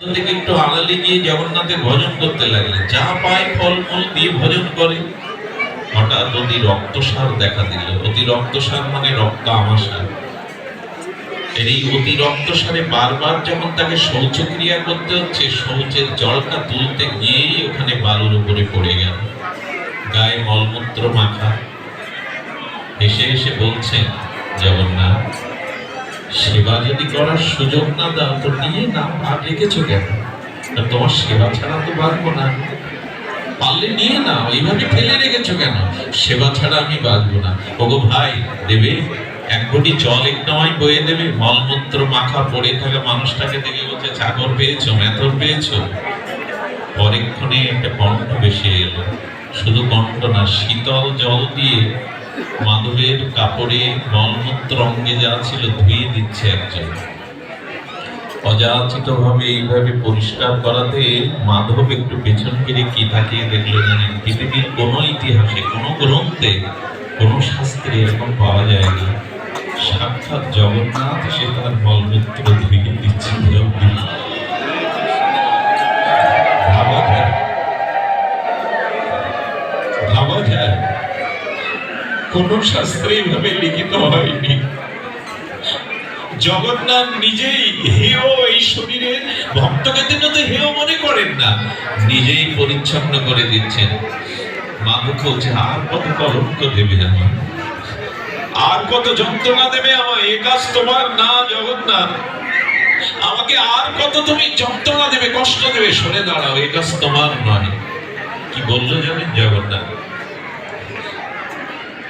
থেকে একটু আড়ালে গিয়ে জগন্নাথের ভজন করতে লাগলেন। যা পায় ফলমূল দিয়ে ভজন করে। হঠাৎ অতি রক্তসার দেখা দিল। অতি রক্তসার মানে রক্ত আমাশা। এই অতি রক্তসারে বারবার যখন তাকে শৌচক্রিয়া করতে হচ্ছে, শৌচের জলটা তুলতে গিয়েই ওখানে বালুর উপরে পড়ে গেল, গায়ে মলমূত্র মাখা। হেসে হেসে বলছেন, জগন্নাথ, সেবা যদি করার সুযোগ না দাও তো নিয়ে না, আর রেখেছো কেন? তোমার সেবা ছাড়া তো বাঁচবো না, পারলে নিয়ে না, ওইভাবে ফেলে রেখেছো কেন? সেবা ছাড়া আমি বাঁচবো না। ওগো ভাই, দেবে এক ঘটি জল একটু আমায় বয়ে দেবে? মলমূত্র মাখা পড়ে থাকা মানুষটাকে দেখে বলছে, চাকর পেয়েছো, মেথর পেয়েছো? পরেক্ষণে একটা কণ্ঠ বেশি এলো। শুধু কণ্ঠ না, শীতল জল দিয়ে মাধবের কাপড়ে মলমূত্র অঙ্গে যা ছিল ধুয়ে দিচ্ছে একজন। অযাচিত ভাবে এইভাবে পরিষ্কার করাতে মাধব একটু পেছন ফিরে কি তাকিয়ে দেখলো জানেন? পৃথিবীর কোনো ইতিহাসে, কোনো গ্রন্থে, কোনো শাস্ত্রে এরকম পাওয়া যায়নি। সাক্ষাৎ জগন্নাথ সে তার মলমূত্র ধুয়ে দিচ্ছে। ভাবা যায় কোন শাস্ত্রে এইভাবে লিখিত হয়নি। জগন্নাথ নিজেই হেয় এই শরীরে, ভক্তকে তিনি তো হেয় মনে করেন না, নিজেই পরিচ্ছন্ন করে দিচ্ছেন। মাধব বলছে, আর কত কলঙ্ক দেবে আমার, আর কত যন্ত্রণা দেবে আমায়? এ কাজ তোমার না জগন্নাথ, আমাকে আর কত তুমি যন্ত্রণা দেবে, কষ্ট দেবে? সরে দাঁড়াও, এ কাজ তোমার নয়। কি বললো জানেন জগন্নাথ?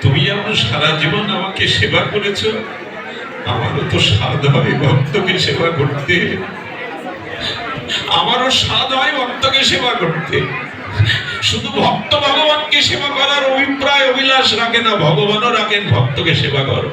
তুমি যেমন সারা জীবন আমাকে সেবা করেছো, আমারও তো স্বাদ হয় ভক্তকে সেবা করতে, আমারও স্বাদ হয় ভক্তকে সেবা করতে। শুধু ভক্ত ভগবানকে সেবা করার অভিপ্রায় অভিলাষ রাখে না, ভগবানও রাখেন ভক্তকে সেবা করো।